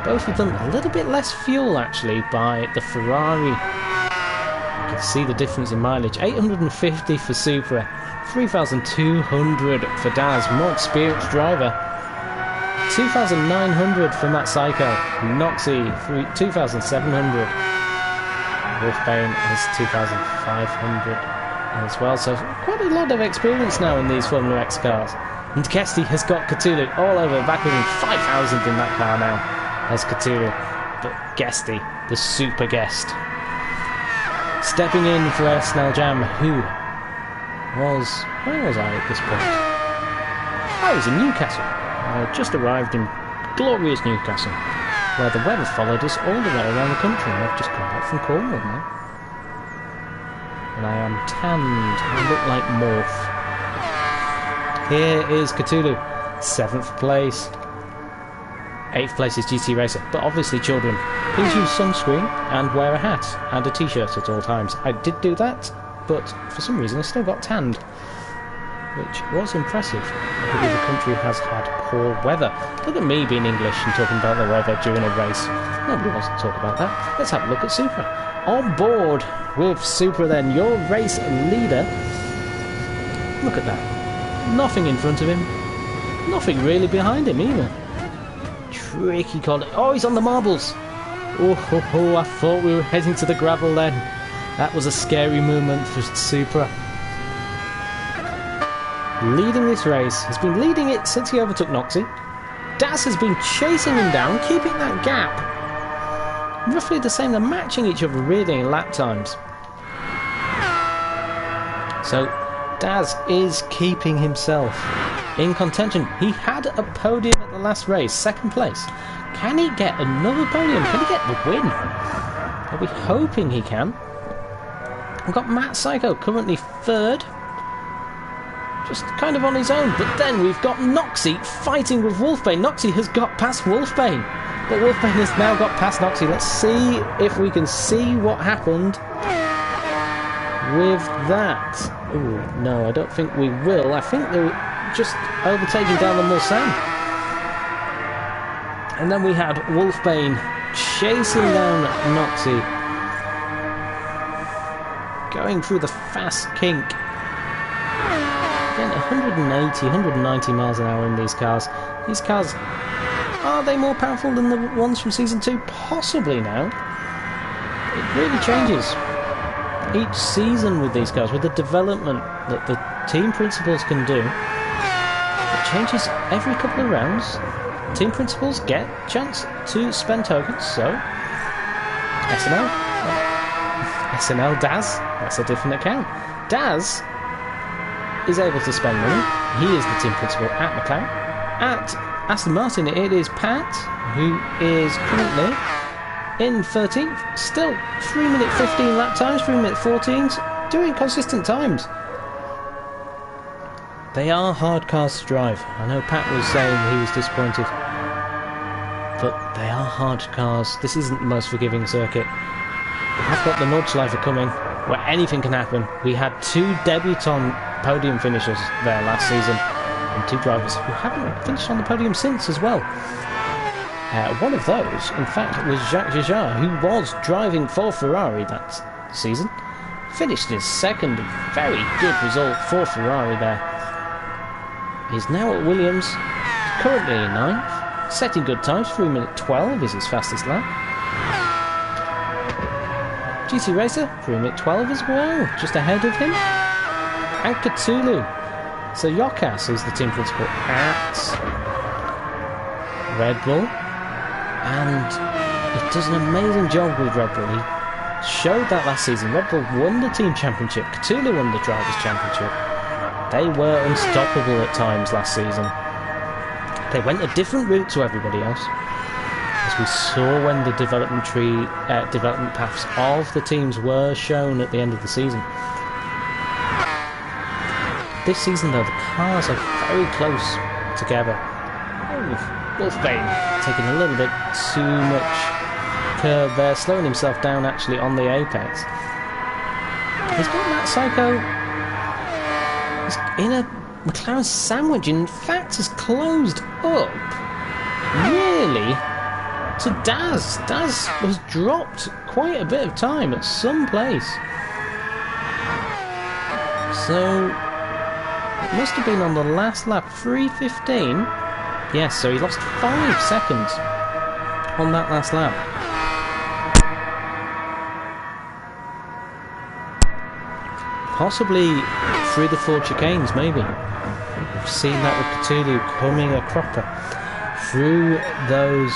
Both of them a little bit less fuel, actually, by the Ferrari. See the difference in mileage. 850 for Supra, 3,200 for Daz, more experienced driver. 2,900 for Matt Psycho. Noxie, 2,700. Wolfbane is 2,500 as well. So quite a lot of experience now in these Formula X cars. And Guesty has got Cthulhu all over the back of him. 5,000 in that car now as Cthulhu. But Guesty, the super guest. Stepping in for SNL Jam, who was... Where was I at this point? I was in Newcastle. I had just arrived in glorious Newcastle, where the weather followed us all the way around the country. I've just come back from Cornwall now. And I am tanned. I look like Morph. Here is Cthulhu, 7th place. 8th place is GT Racer. But obviously, children, please use sunscreen and wear a hat and a t-shirt at all times. I did do that, but for some reason I still got tanned, which was impressive. I believe the country has had poor weather. Look at me being English and talking about the weather during a race. Nobody wants to talk about that. Let's have a look at Supra. On board with Supra then, your race leader. Look at that. Nothing in front of him. Nothing really behind him either. Tricky corner. Oh, he's on the marbles. Oh, I thought we were heading to the gravel then. That was a scary moment for Supra. Leading this race, has been leading it since he overtook Noxie. Daz has been chasing him down, keeping that gap. Roughly the same, they're matching each other really in lap times. So, Daz is keeping himself in contention. He had a podium at the last race, 2nd place. Can he get another podium? Can he get the win? Are we hoping he can? We've got Matt Psycho currently 3rd. Just kind of on his own. But then we've got Noxie fighting with Wolfbane. Noxie has got past Wolfbane. But Wolfbane has now got past Noxie. Let's see if we can see what happened with that. Ooh, no, I don't think we will. I think they're just overtaking down the Mulsanne. And then we had Wolfbane chasing down Noxie, going through the fast kink. Again, 180, 190 miles an hour in these cars. These cars, are they more powerful than the ones from Season 2? Possibly now. It really changes each season with these cars, with the development that the team principals can do. It changes every couple of rounds. Team principals get a chance to spend tokens, so SNL Daz, that's a different account. Daz is able to spend money. He is the team principal at McLaren. At Aston Martin, it is Pat, who is currently in 13th. Still 3 minute 15 lap times, 3 minute 14s, doing consistent times. They are hard cars to drive. I know Pat was saying he was disappointed, but they are hard cars. This isn't the most forgiving circuit. We have got the Nordschleife coming, where anything can happen. We had 2 debutant podium finishers there last season, and 2 drivers who haven't finished on the podium since as well. One of those, in fact, was Jacques Jajard, who was driving for Ferrari that season. Finished his 2nd, very good result for Ferrari there. He's now at Williams, currently in 9th, setting good times. 3 minute 12 is his fastest lap. GT Racer, 3 minute 12 as well, just ahead of him. And Cthulhu. So Yokas is the team principal at Red Bull, and he does an amazing job with Red Bull. He showed that last season. Red Bull won the team championship, Cthulhu won the drivers championship. They were unstoppable at times last season. They went a different route to everybody else, as we saw when the development paths of the teams were shown at the end of the season. This season, though, the cars are very close together. Wolfbane taking a little bit too much curve there, slowing himself down actually on the apex. He's got that Psycho. He's in a McLaren sandwich, in fact has closed up really to Daz. Daz has dropped quite a bit of time at some place, so it must have been on the last lap. 3:15. Yes, so he lost 5 seconds on that last lap. Possibly through the 4 chicanes, maybe. We've seen that with Cthulhu coming a cropper through those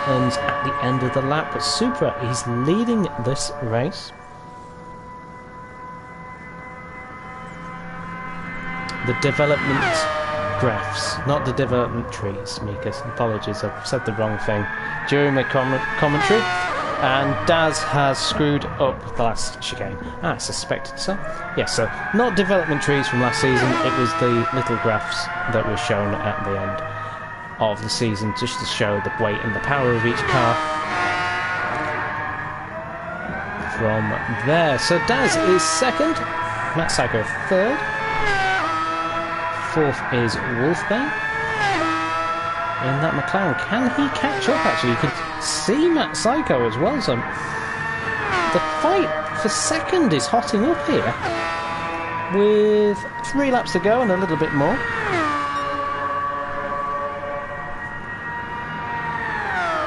turns at the end of the lap. But Supra, he's leading this race. the development graphs, not the development trees, Mika. Apologies, I've said the wrong thing during my commentary. And Daz has screwed up the last chicane. I suspected so. Yes, so not development trees from last season, it was the little graphs that were shown at the end of the season, just to show the weight and the power of each car. From there, so Daz is second, Matt Psycho third, fourth is Wolfbane. In that McLaren, can he catch up actually? You could see Matt Psycho as well, so the fight for second is hotting up here with 3 laps to go and a little bit more.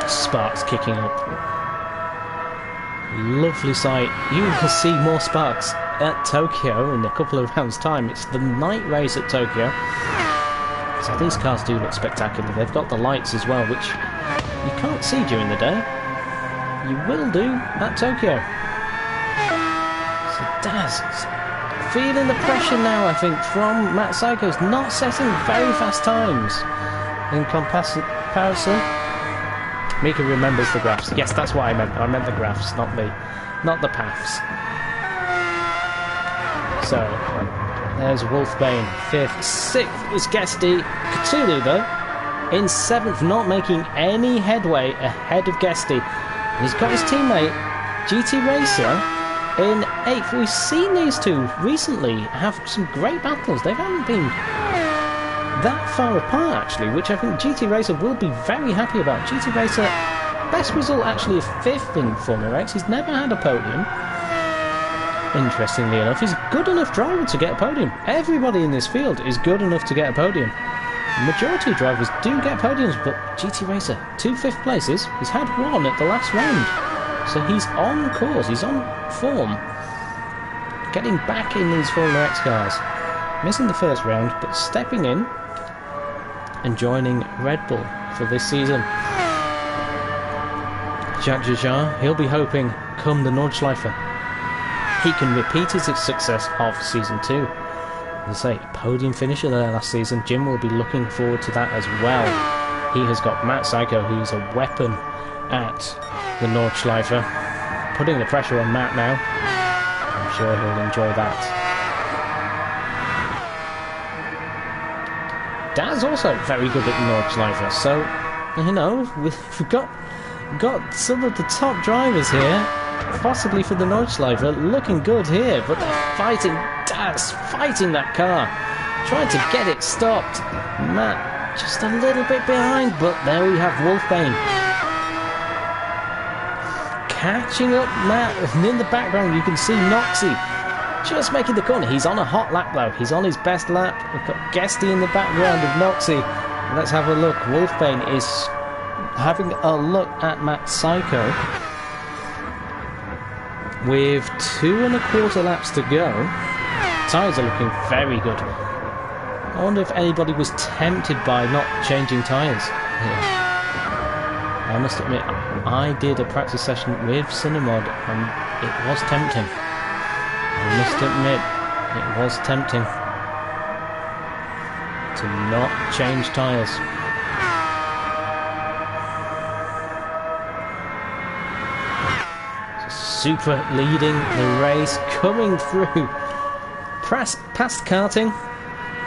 Sparks kicking up. Lovely sight. You will see more sparks at Tokyo in a couple of rounds' time. It's the night race at Tokyo. So these cars do look spectacular. They've got the lights as well, which you can't see during the day. You will do at Tokyo. So Daz feeling the pressure now, I think, from Matt Psycho's not setting very fast times in comparison. Mika remembers the graphs. Yes, that's what I meant. I meant the graphs, not the paths. So there's Wolfbane, 5th. 6th is Guesty. Cthulhu, though, in 7th, not making any headway ahead of Guesty. He's got his teammate, GT Racer, in 8th. We've seen these two recently have some great battles. They haven't been that far apart, actually, which I think GT Racer will be very happy about. GT Racer, best result actually of 5th in Formula X. He's never had a podium. Interestingly enough, he's a good enough driver to get a podium. Everybody in this field is good enough to get a podium. The majority of drivers do get podiums, but GT Racer, 2 5th places. He's had 1 at the last round. So he's on course, he's on form. Getting back in these Formula X cars. Missing the first round, but stepping in and joining Red Bull for this season. Jacques Jajar, he'll be hoping, come the Nordschleife, he can repeat his success of Season 2. As I say, podium finisher there last season. Jim will be looking forward to that as well. He has got Matt Psycho, who's a weapon at the Nordschleife. Putting the pressure on Matt now. I'm sure he'll enjoy that. Daz also very good at the Nordschleife, so, you know, we've got some of the top drivers here, possibly for the Nordschleife, looking good here, but they're fighting. Daz fighting that car, trying to get it stopped. Matt just a little bit behind, but there we have Wolfbane catching up Matt, and in the background you can see Noxie just making the corner. He's on a hot lap though, he's on his best lap. We've got Guesty in the background of Noxie. Let's have a look. Wolfbane is having a look at Matt Psycho with 2 1/4 laps to go. Tyres are looking very good. I wonder if anybody was tempted by not changing tyres here. I must admit, I did a practice session with Cinemod and it was tempting. I must admit, it was tempting to not change tyres. Super leading the race, coming through past karting.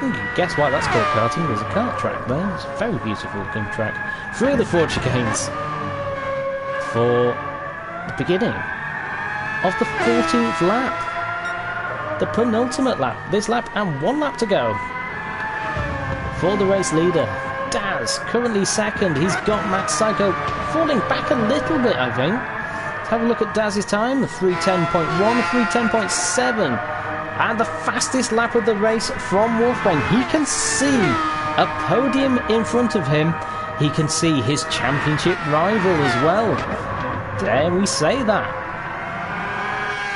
You can guess why that's called karting. There's a kart track there. It's a very beautiful looking track. Through the 4 chicanes for the beginning of the 14th lap. The penultimate lap. This lap and 1 lap to go for the race leader. Daz currently second. He's got Matt Psycho falling back a little bit, I think. Let's have a look at Daz's time. 3:10.1, 3:10.7. And the fastest lap of the race from Wolfbane. He can see a podium in front of him. He can see his championship rival as well. Dare we say that?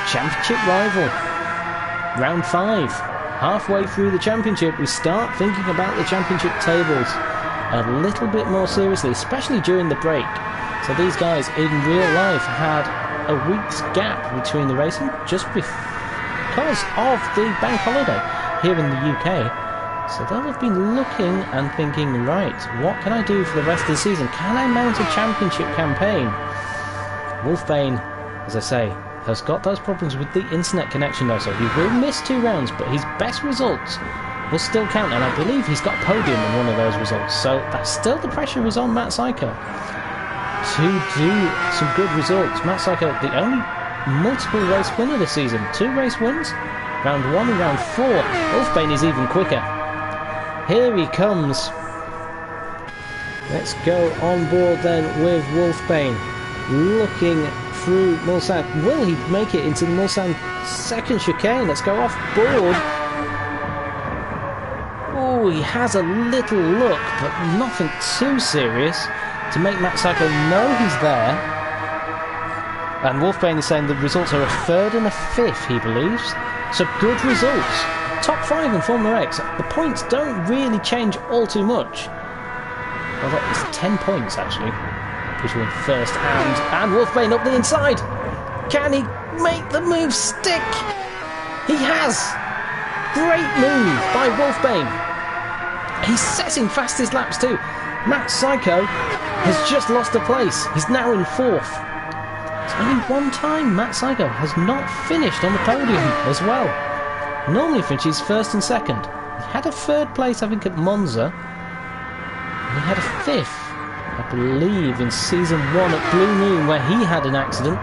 Championship rival. Round 5. Halfway through the championship, we start thinking about the championship tables a little bit more seriously, especially during the break. So these guys in real life had a week's gap between the racing just because of the bank holiday here in the UK. So they'll have been looking and thinking, right, what can I do for the rest of the season? Can I mount a championship campaign? Wolfbane, as I say, has got those problems with the internet connection though, so he will miss 2 rounds, but his best results will still count, and I believe he's got a podium in one of those results, so that's still the pressure is on Matt Psycho to do some good results. Matt Psycho, the only multiple race winner this season, 2 race wins, round 1 and round 4. Wolfbane is even quicker. Here he comes. Let's go on board then with Wolfbane. Looking through Mulsanne. Will he make it into the Mulsanne second chicane? Let's go off board. Oh, he has a little look, but nothing too serious to make Matt Psycho know he's there. And Wolfbane is saying the results are a 3rd and a 5th, he believes. So good results. Top 5 in Formula X. The points don't really change all too much. Although it's 10 points actually between first and Wolfbane up the inside. Can he make the move stick? He has. Great move by Wolfbane. He's setting fastest laps too. Matt Psycho has just lost a place. He's now in 4th. It's only one time Matt Psycho has not finished on the podium as well. Normally finishes 1st and 2nd. He had a 3rd place, I think, at Monza. And he had a 5th, I believe, in season 1 at Blue Moon, where he had an accident.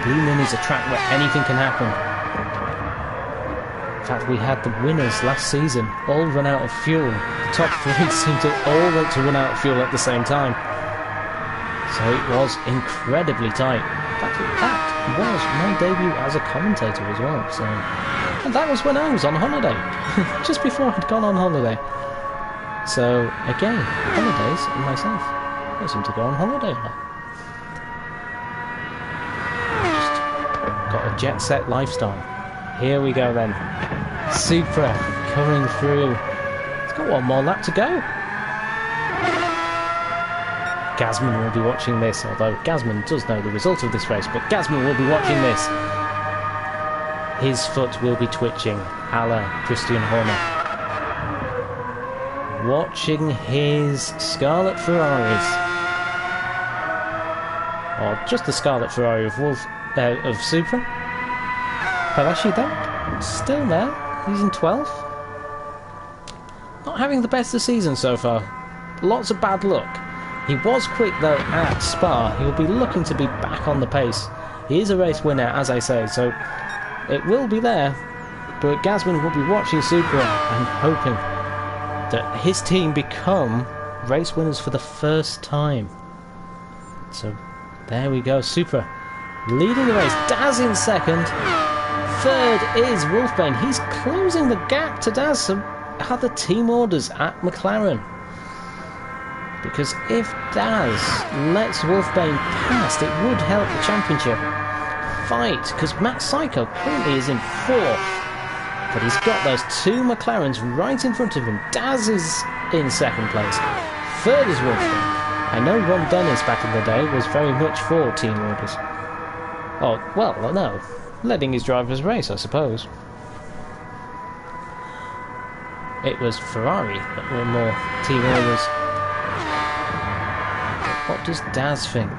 Blue Moon is a track where anything can happen. In fact, we had the winners last season all run out of fuel. The top 3 seemed to all want to run out of fuel at the same time. So it was incredibly tight. In fact, that was my debut as a commentator as well. So, and that was when I was on holiday, just before I'd gone on holiday. So again, holidays and myself. I seem to go on holiday a lot. Just got a jet set lifestyle. Here we go then. Supra coming through. It's got one more lap to go. Gasman will be watching this, although Gasman does know the result of this race, but Gasman will be watching this. His foot will be twitching, a la Christian Horner. Watching his Scarlet Ferraris. Or just the Scarlet Ferrari of Supra. Pavashi though, still there. He's in 12th. Not having the best of the season so far. Lots of bad luck. He was quick though at Spa. He'll be looking to be back on the pace. He is a race winner, as I say, so it will be there. But Gasman will be watching Supra and hoping that his team become race winners for the first time. So there we go. Supra leading the race. Daz in 2nd. 3rd is Wolfbane. He's closing the gap to Daz. So are the team orders at McLaren. Because if Daz lets Wolfbane past, it would help the championship fight. Because Matt Psycho currently is in 4th. But he's got those 2 McLarens right in front of him. Daz is in 2nd place. 3rd is Wolfbane. I know Ron Dennis back in the day was very much for team orders. Oh, well, no. Letting his drivers race, I suppose. It was Ferrari that were more team orders. What does Daz think?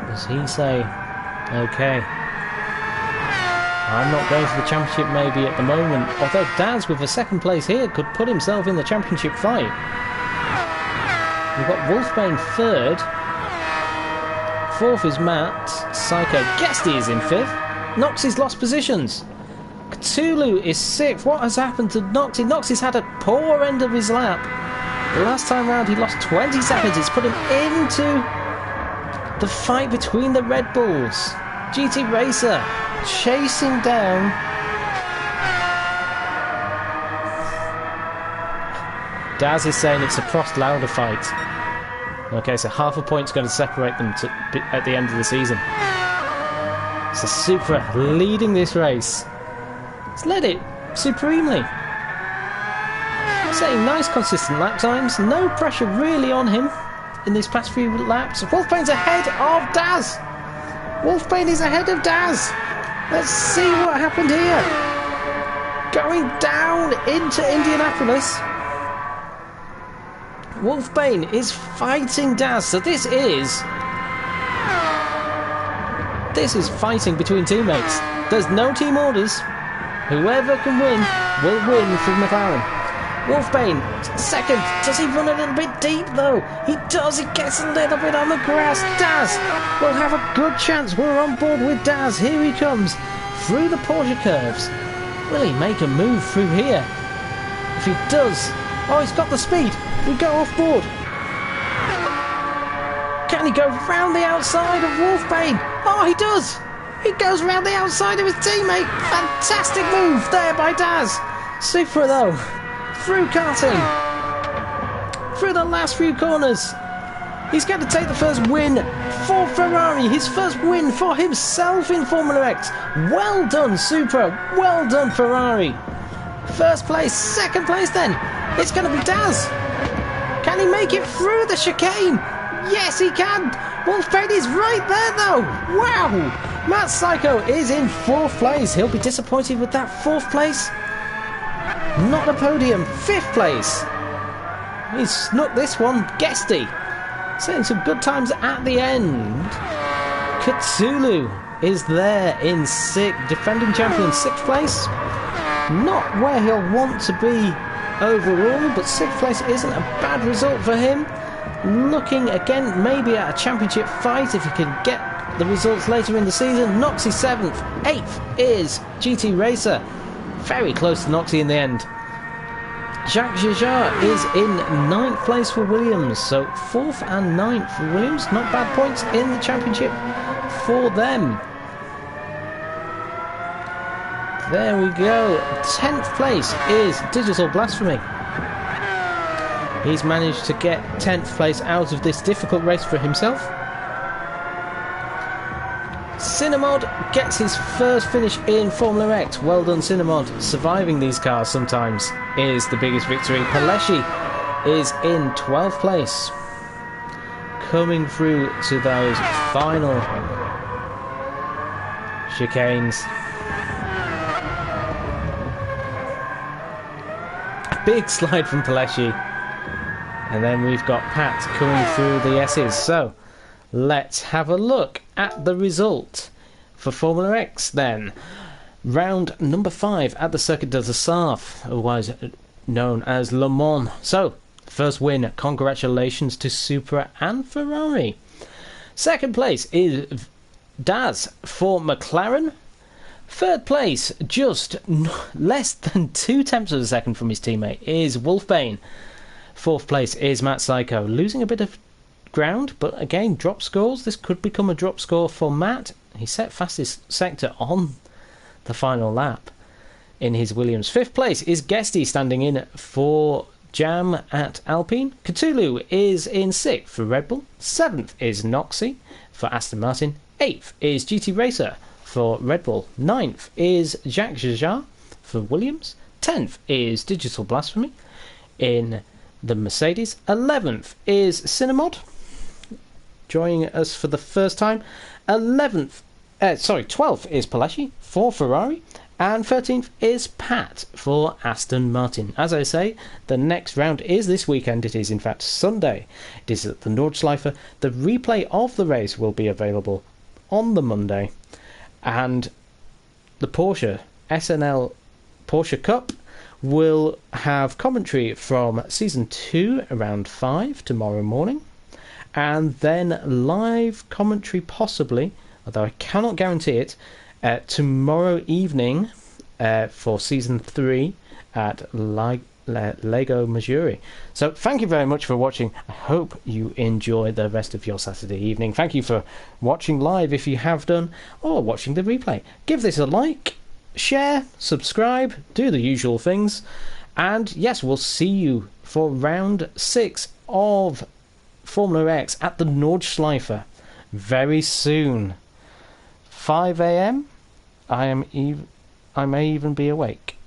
Does he say, okay, I'm not going for the championship maybe at the moment, although Daz with a 2nd place here could put himself in the championship fight. We've got Wolfbane 3rd, 4th is Matt Psycho. Guesty is in 5th. Noxie's lost positions. Cthulhu is 6th. What has happened to Noxie? Noxie's had a poor end of his lap. The last time round he lost 20 seconds. It's put him into the fight between the Red Bulls. GT Racer chasing down Daz is saying it's a Prost Lauda fight. Okay, so half a point's going to separate them at the end of the season. So Supra leading this race. He's led it supremely. Setting nice consistent lap times. No pressure really on him in these past few laps. Wolfbane's ahead of Daz. Wolfbane is ahead of Daz. Let's see what happened here. going down into Indianapolis. Wolfbane is fighting Daz, so this is fighting between teammates. There's no team orders. Whoever can win will win from McLaren. Wolfbane, second. Does he run a little bit deep though? He does. He gets a little bit on the grass. Daz will have a good chance. We're on board with Daz. Here he comes through the Porsche curves. Will he make a move through here? If he does, oh, he's got the speed. We go off board. Can he go round the outside of Wolfbane? Oh, he does. He goes round the outside of his teammate. Fantastic move there by Daz. Supra though. Through karting, through the last few corners. He's going to take the first win for Ferrari, his first win for himself in Formula X. Well done, Supra. Well done, Ferrari. First place, second place then. It's going to be Daz. Can he make it through the chicane? Yes, he can. Wolfbane is right there though. Wow. Matt Psycho is in fourth place. He'll be disappointed with that fourth place. Not a podium, fifth place. He snuck this one, Guesty. Setting some good times at the end. Cthulhu is there in defending champion, sixth place. Not where he'll want to be overall, but sixth place isn't a bad result for him. Looking again, maybe at a championship fight if he can get the results later in the season. Noxie seventh, eighth is GT Racer. Very close to Noxie in the end. Jacques Jajar is in ninth place for Williams, so fourth and ninth for Williams. Not bad points in the championship for them. There we go. 10th place is Digital Blasphemy. He's managed to get 10th place out of this difficult race for himself. Cinemod gets his first finish in Formula X. Well done, Cinemod. Surviving these cars sometimes is the biggest victory. Paleshi is in 12th place. Coming through to those final chicanes. A big slide from Paleshi. And then we've got Pat coming through the S's. So let's have a look at the result for Formula X then. Round number 5 at the Circuit de la Sarthe, otherwise known as Le Mans. So, first win, congratulations to Supra and Ferrari. Second place is Daz for McLaren. Third place, just less than 2/10 of a second from his teammate, is Wolfbane. Fourth place is Matt Psycho, losing a bit of ground, but again, drop scores. This could become a drop score for Matt. He set fastest sector on the final lap in his Williams. Fifth place is Guesty, standing in for Jam at Alpine. Cthulhu is in sixth for Red Bull. Seventh is Noxie for Aston Martin. Eighth is GT Racer for Red Bull. Ninth is Jacques Jajar for Williams. 10th is Digital Blasphemy in the Mercedes. 11th is Cinemod, joining us for the first time. 12th is Paleshi for Ferrari, and 13th is Pat for Aston Martin. As I say, the next round is this weekend. It is in fact Sunday. It is at the Nordschleife. The replay of the race will be available on the Monday, and the Porsche SNL Porsche Cup will have commentary from Season 2 around 5 tomorrow morning, and then live commentary possibly, although I cannot guarantee it, tomorrow evening for Season 3 at Lego Missouri. So thank you very much for watching. I hope you enjoy the rest of your Saturday evening. Thank you for watching live if you have done, or watching the replay. Give this a like, share, subscribe, do the usual things, and yes, we'll see you for round 6 of Formula X at the Nordschleife very soon. 5 a.m. I may even be awake.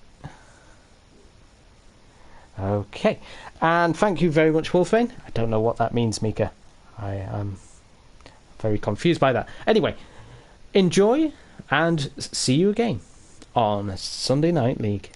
Okay, and thank you very much, Wolfbane. I don't know what that means, Mika. I am very confused by that. Anyway, enjoy, and see you again on Sunday Night League.